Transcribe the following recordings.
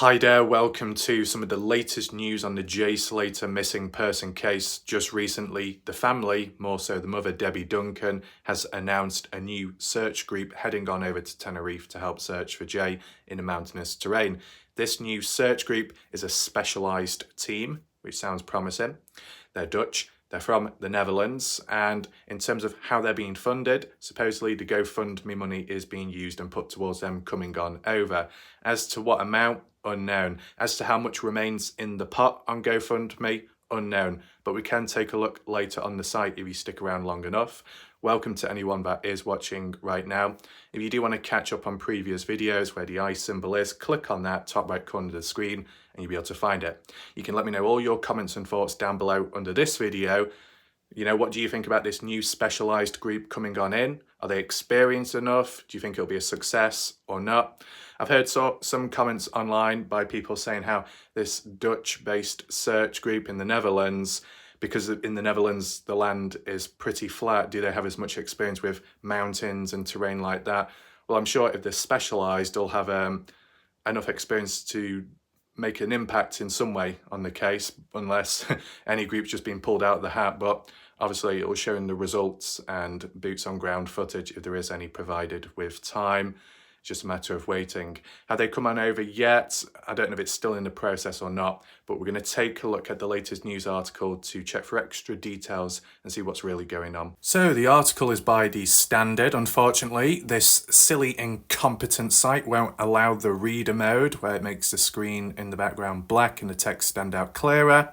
Hi there, welcome to some of the latest news on the Jay Slater missing person case. Just recently, the family, more so the mother Debbie Duncan, has announced a new search group heading on over to Tenerife to help search for Jay in the mountainous terrain. This new search group is a specialised team, which sounds promising. They're Dutch. They're from the Netherlands, and in terms of how they're being funded, supposedly the GoFundMe money is being used and put towards them coming on over. As to what amount, unknown. As to how much remains in the pot on GoFundMe, unknown. But we can take a look later on the site if you stick around long enough. Welcome to anyone that is watching right now. If you do want to catch up on previous videos where the eye symbol is, click on that top right corner of the screen and you'll be able to find it. You can let me know all your comments and thoughts down below under this video. What do you think about this new specialised group coming on in? Are they experienced enough? Do you think it'll be a success or not? I've heard some comments online by people saying how this Dutch-based search group in the Netherlands, because in the Netherlands the land is pretty flat, do they have as much experience with mountains and terrain like that? Well, I'm sure if they're specialised, they'll have enough experience to make an impact in some way on the case, unless any group's just been pulled out of the hat. But obviously it will show in the results and boots on ground footage if there is any provided with time. It's just a matter of waiting. Have they come on over yet? I don't know if it's still in the process or not, but we're going to take a look at the latest news article to check for extra details and see what's really going on. So the article is by The Standard. Unfortunately, this silly, incompetent site won't allow the reader mode, where it makes the screen in the background black and the text stand out clearer.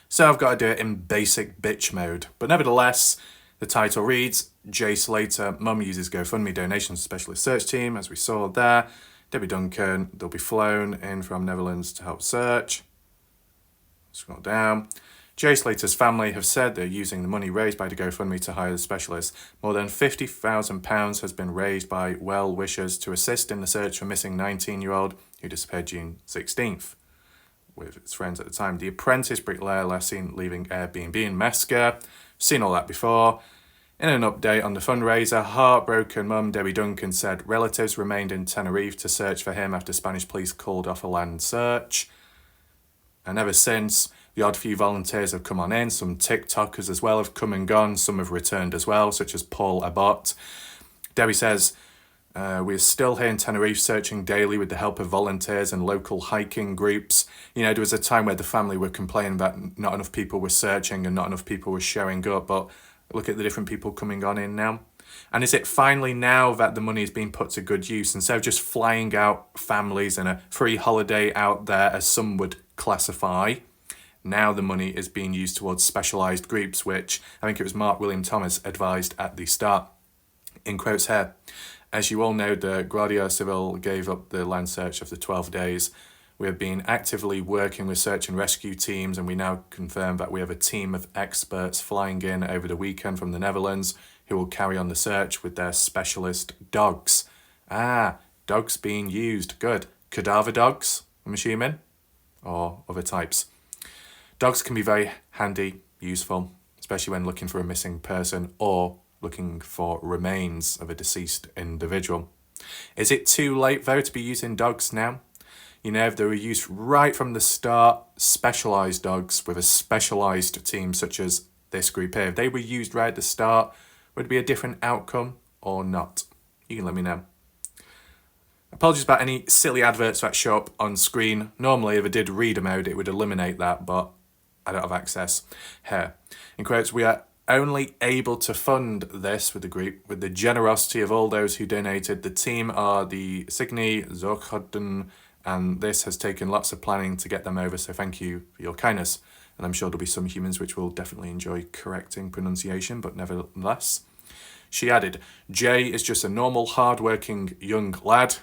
So I've got to do it in basic bitch mode. But nevertheless, the title reads, Jay Slater, mum uses GoFundMe donations specialist search team, as we saw there. Debbie Duncan, they'll be flown in from Netherlands to help search. Scroll down. Jay Slater's family have said they're using the money raised by the GoFundMe to hire the specialist. More than £50,000 has been raised by well-wishers to assist in the search for missing 19-year-old who disappeared June 16th. With his friends at the time. The apprentice bricklayer last seen leaving Airbnb in Mesca. Seen all that before. In an update on the fundraiser, heartbroken mum Debbie Duncan said relatives remained in Tenerife to search for him after Spanish police called off a land search. And ever since, the odd few volunteers have come on in. Some TikTokers as well have come and gone. Some have returned as well, such as Paul Abbott. Debbie says, we're still here in Tenerife searching daily with the help of volunteers and local hiking groups. There was a time where the family were complaining that not enough people were searching and not enough people were showing up, but look at the different people coming on in now. And is it finally now that the money is being put to good use? Instead of just flying out families and a free holiday out there, as some would classify, now the money is being used towards specialised groups, which I think it was Mark William Thomas advised at the start. In quotes here, as you all know, the Guardia Civil gave up the land search after 12 days. We have been actively working with search and rescue teams, and we now confirm that we have a team of experts flying in over the weekend from the Netherlands who will carry on the search with their specialist dogs. Dogs being used. Good. Cadaver dogs, I'm assuming, or other types. Dogs can be very handy, useful, especially when looking for a missing person or looking for remains of a deceased individual. Is it too late, though, to be using dogs now? If they were used right from the start, specialised dogs with a specialised team such as this group here, if they were used right at the start, would it be a different outcome or not? You can let me know. Apologies about any silly adverts that show up on screen. Normally, if I did reader mode, it would eliminate that, but I don't have access here. In quotes, we are only able to fund this with the group with the generosity of all those who donated. The team are the Signy Zorghoden, and this has taken lots of planning to get them over, so thank you for your kindness. And I'm sure there'll be some humans which will definitely enjoy correcting pronunciation, but nevertheless. She added, Jay is just a normal, hard-working young lad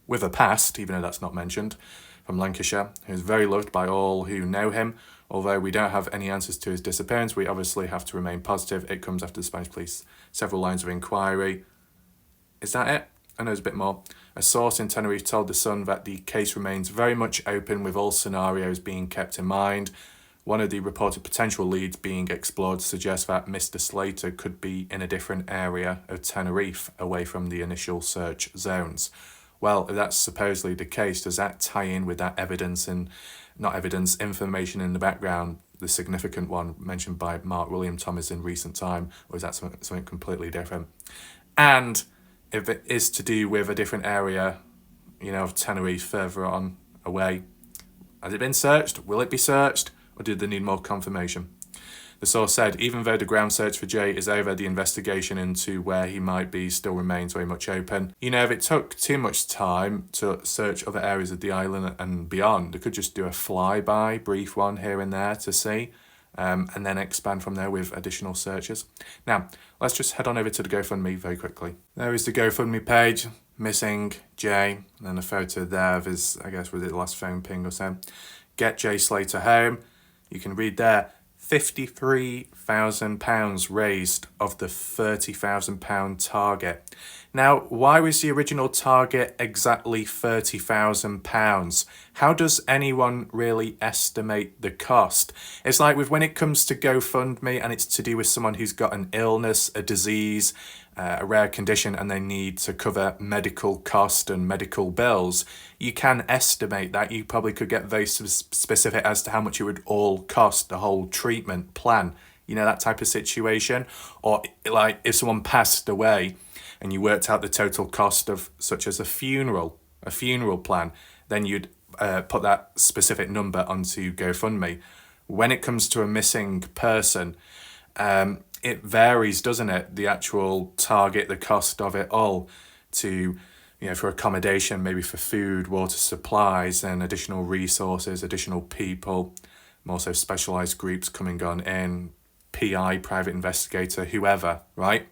with a past, even though that's not mentioned, from Lancashire, who's very loved by all who know him. Although we don't have any answers to his disappearance, we obviously have to remain positive. It comes after the Spanish police. Several lines of inquiry. Is that it? I know there's a bit more. A source in Tenerife told The Sun that the case remains very much open with all scenarios being kept in mind. One of the reported potential leads being explored suggests that Mr. Slater could be in a different area of Tenerife, away from the initial search zones. Well, if that's supposedly the case, does that tie in with that evidence and not evidence, information in the background, the significant one mentioned by Mark William Thomas in recent time, or is that something completely different? And if it is to do with a different area, of Tenerife further on away, has it been searched? Will it be searched? Or do they need more confirmation? The source said, even though the ground search for Jay is over, the investigation into where he might be still remains very much open. If it took too much time to search other areas of the island and beyond, they could just do a flyby, brief one here and there to see, and then expand from there with additional searches. Now, let's just head on over to the GoFundMe very quickly. There is the GoFundMe page, missing Jay, and then a photo there of his, I guess, was it the last phone ping or so. Get Jay Slater home. You can read there, £53,000 raised of the £30,000 target. Now, why was the original target exactly £30,000? How does anyone really estimate the cost? It's like when it comes to GoFundMe and it's to do with someone who's got an illness, a disease, a rare condition, and they need to cover medical cost and medical bills, you can estimate that. You probably could get very specific as to how much it would all cost, the whole treatment plan, that type of situation. Or like if someone passed away and you worked out the total cost of such as a funeral plan, then you'd put that specific number onto GoFundMe. When it comes to a missing person, it varies, doesn't it? The actual target, the cost of it all to, for accommodation, maybe for food, water supplies, and additional resources, additional people, more so specialised groups coming on in, PI, private investigator, whoever, right?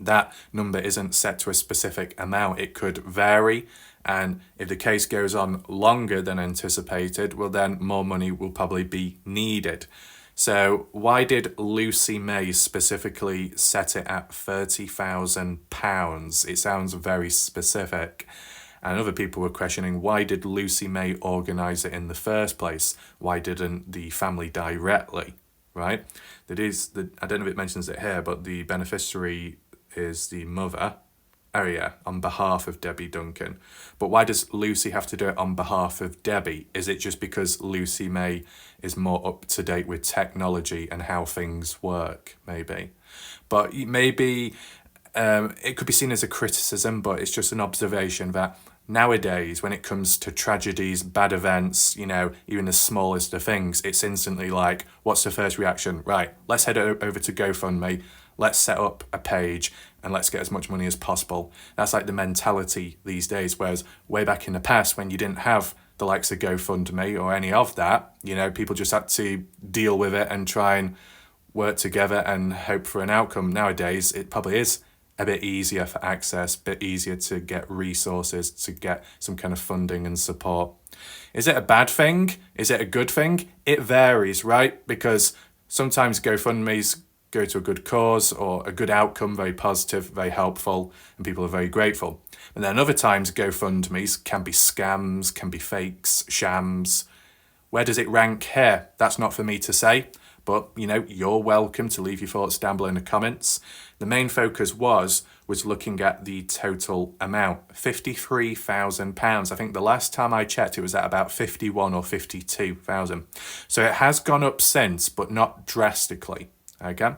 That number isn't set to a specific amount. It could vary. And if the case goes on longer than anticipated, well, then more money will probably be needed. So why did Lucy May specifically set it at £30,000? It sounds very specific. And other people were questioning, why did Lucy May organise it in the first place? Why didn't the family directly, right? I don't know if it mentions it here, but the beneficiary is the mother. Oh yeah, on behalf of Debbie Duncan. But why does Lucy have to do it on behalf of Debbie? Is it just because Lucy May is more up to date with technology and how things work, maybe? But maybe it could be seen as a criticism, but it's just an observation that nowadays, when it comes to tragedies, bad events, even the smallest of things, it's instantly like, what's the first reaction? Right, let's head over to GoFundMe. Let's set up a page and let's get as much money as possible. That's like the mentality these days, whereas way back in the past when you didn't have the likes of GoFundMe or any of that, people just had to deal with it and try and work together and hope for an outcome. Nowadays, it probably is a bit easier for access, a bit easier to get resources, to get some kind of funding and support. Is it a bad thing? Is it a good thing? It varies, right? Because sometimes GoFundMe's go to a good cause or a good outcome, very positive, very helpful, and people are very grateful. And then other times GoFundMe's can be scams, can be fakes, shams. Where does it rank here? That's not for me to say, but you're welcome to leave your thoughts down below in the comments. The main focus was looking at the total amount, £53,000. I think the last time I checked it was at about 51 or 52,000. So it has gone up since, but not drastically. Okay,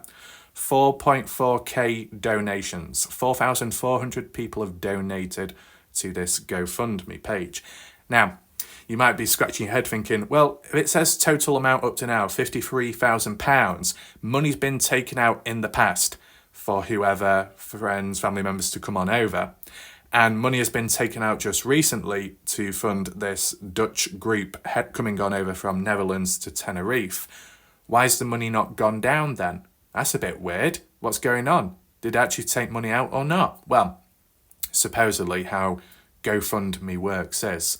4.4k donations. 4,400 people have donated to this GoFundMe page. Now, you might be scratching your head thinking, well, if it says total amount up to now, £53,000, money's been taken out in the past for whoever, friends, family members to come on over. And money has been taken out just recently to fund this Dutch group coming on over from Netherlands to Tenerife. Why has the money not gone down then? That's a bit weird. What's going on? Did it actually take money out or not? Well, supposedly how GoFundMe works is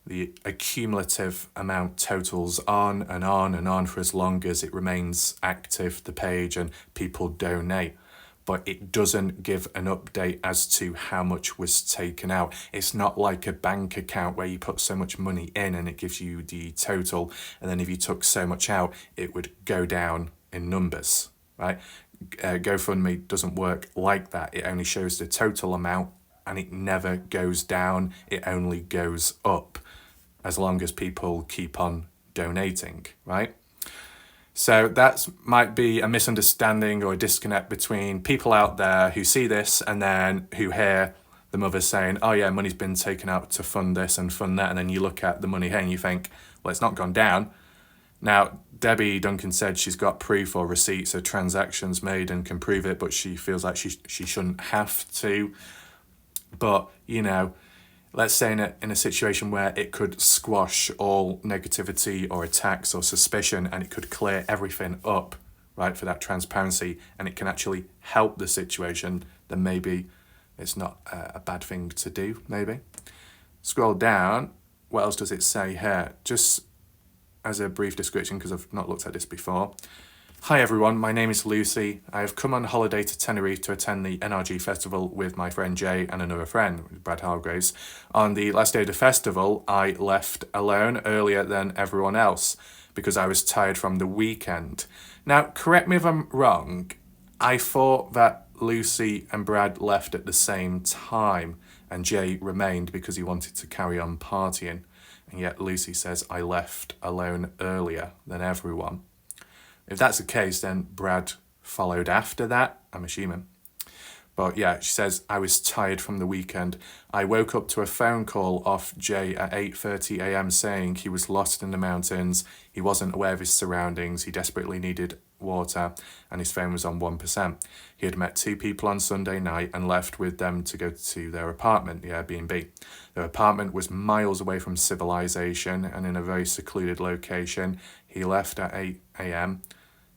the accumulative amount totals on and on and on for as long as it remains active, the page, and people donate. But it doesn't give an update as to how much was taken out. It's not like a bank account where you put so much money in and it gives you the total, and then if you took so much out, it would go down in numbers, right? GoFundMe doesn't work like that. It only shows the total amount and it never goes down, it only goes up as long as people keep on donating, right? So that might be a misunderstanding or a disconnect between people out there who see this and then who hear the mother saying, oh yeah, money's been taken out to fund this and fund that, and then you look at the money here and you think, well, it's not gone down. Now, Debbie Duncan said she's got proof or receipts of transactions made and can prove it, but she feels like she shouldn't have to. But, you know, let's say in a situation where it could squash all negativity or attacks or suspicion, and it could clear everything up, right, for that transparency, and it can actually help the situation, then maybe it's not a bad thing to do, maybe. Scroll down. What else does it say here? Just as a brief description, because I've not looked at this before. Hi everyone, my name is Lucy. I have come on holiday to Tenerife to attend the NRG festival with my friend Jay and another friend, Brad Hargraves. On the last day of the festival, I left alone earlier than everyone else because I was tired from the weekend. Now, correct me if I'm wrong, I thought that Lucy and Brad left at the same time and Jay remained because he wanted to carry on partying. And yet Lucy says, I left alone earlier than everyone. If that's the case, then Brad followed after that, I'm assuming. But yeah, she says, I was tired from the weekend. I woke up to a phone call off Jay at 8:30 a.m. saying he was lost in the mountains, he wasn't aware of his surroundings, he desperately needed water, and his phone was on 1%. He had met 2 people on Sunday night and left with them to go to their apartment, the Airbnb. Their apartment was miles away from civilization and in a very secluded location. He left at 8 a.m.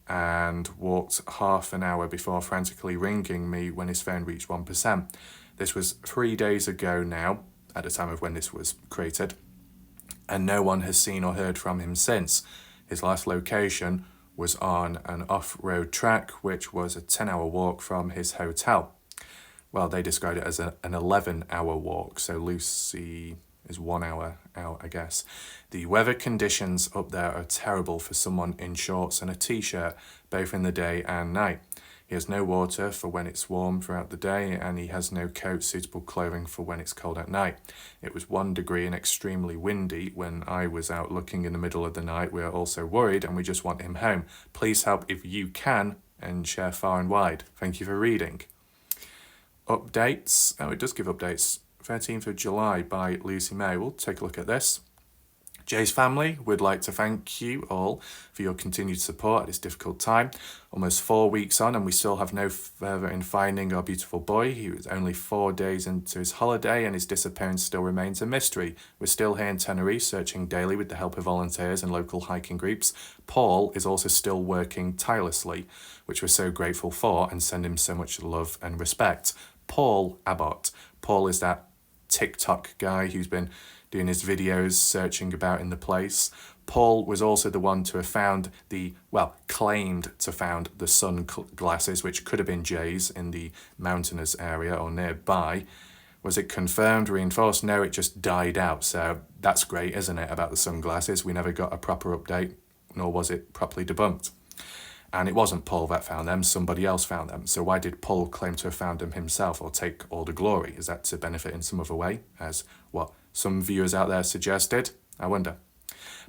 and walked half an hour before frantically ringing me when his phone reached 1%. This was 3 days ago now, at the time of when this was created, and no one has seen or heard from him since. His last location was on an off-road track, which was a 10-hour walk from his hotel. Well, they described it as an 11-hour walk, so Lucy is 1 hour out, I guess. The weather conditions up there are terrible for someone in shorts and a t-shirt, both in the day and night. He has no water for when it's warm throughout the day, and he has no coat, suitable clothing for when it's cold at night. It was 1 degree and extremely windy when I was out looking in the middle of the night. We are also worried and we just want him home. Please help if you can and share far and wide. Thank you for reading. Updates. Oh, it does give updates. 13th of July by Lucy May. We'll take a look at this. Jay's family would like to thank you all for your continued support at this difficult time. Almost 4 weeks on and we still have no further in finding our beautiful boy. He was only 4 days into his holiday and his disappearance still remains a mystery. We're still here in Tenerife searching daily with the help of volunteers and local hiking groups. Paul is also still working tirelessly, which we're so grateful for and send him so much love and respect. Paul Abbott. Paul is that TikTok guy who's been doing his videos searching about in the place. Paul was also the one to have found claimed to found the sunglasses, which could have been Jay's in the mountainous area or nearby. Was it confirmed, reinforced? No, it just died out. So that's great, isn't it, about the sunglasses? We never got a proper update, nor was it properly debunked. And it wasn't Paul that found them, somebody else found them. So why did Paul claim to have found them himself or take all the glory? Is that to benefit in some other way, as what some viewers out there suggested? I wonder.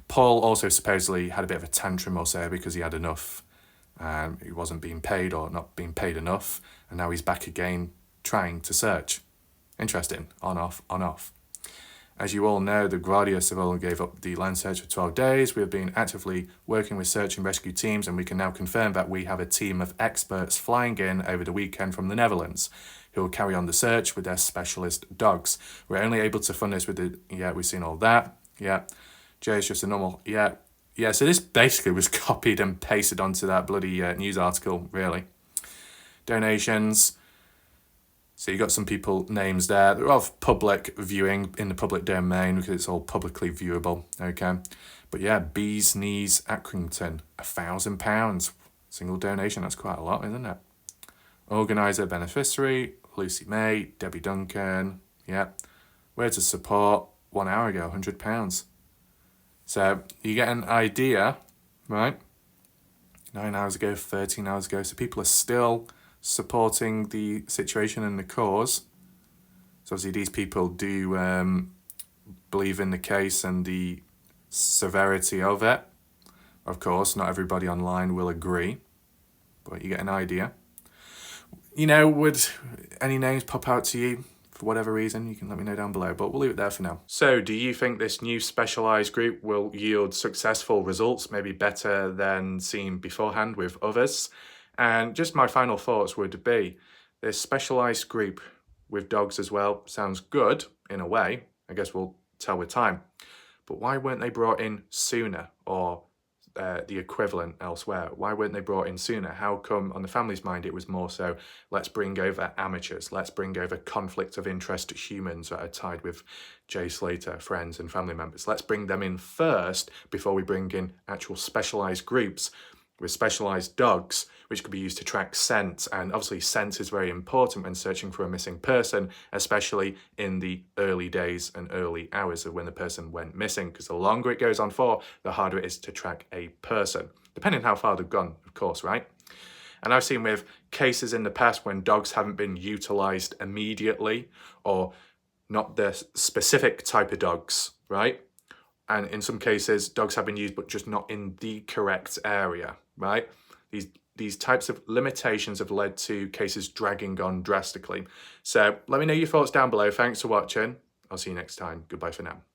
Paul also supposedly had a bit of a tantrum or so because he had enough. He wasn't being paid or not being paid enough. And now he's back again trying to search. Interesting. On, off, on, off. As you all know, the Guardia Civil gave up the land search for 12 days. We have been actively working with search and rescue teams, and we can now confirm that we have a team of experts flying in over the weekend from the Netherlands who will carry on the search with their specialist dogs. We're only able to fund this with the... Yeah, we've seen all that. Yeah. Jay's just a normal... Yeah. Yeah, so this basically was copied and pasted onto that bloody news article, really. Donations... So you got some people names there. They're of public viewing in the public domain because it's all publicly viewable. Okay, but yeah, Bees Knees Accrington, £1,000 single donation. That's quite a lot, isn't it? Organizer beneficiary Lucy May, Debbie Duncan. Yeah, words of support 1 hour ago, £100. So you get an idea, right? 9 hours ago, 13 hours ago. So people are still supporting the situation and the cause. So obviously these people do believe in the case and the severity of it. Of course, not everybody online will agree, but you get an idea. You know, would any names pop out to you for whatever reason? You can let me know down below, but we'll leave it there for now. So do you think this new Specialised group will yield successful results, maybe better than seen beforehand with others? And just my final thoughts would be, this Specialised group with dogs as well sounds good in a way. I guess we'll tell with time. But why weren't they brought in sooner, or the equivalent elsewhere? Why weren't they brought in sooner? How come on the family's mind it was more so, let's bring over amateurs, let's bring over conflict of interest humans that are tied with Jay Slater, friends and family members. Let's bring them in first before we bring in actual specialised groups with specialised dogs, which could be used to track scent. And obviously scent is very important when searching for a missing person, especially in the early days and early hours of when the person went missing, because the longer it goes on for, the harder it is to track a person, depending on how far they've gone, of course, right? And I've seen with cases in the past when dogs haven't been utilised immediately, or not the specific type of dogs, right? And in some cases, dogs have been used, but just not in the correct area, right? These types of limitations have led to cases dragging on drastically. So let me know your thoughts down below. Thanks for watching. I'll see you next time. Goodbye for now.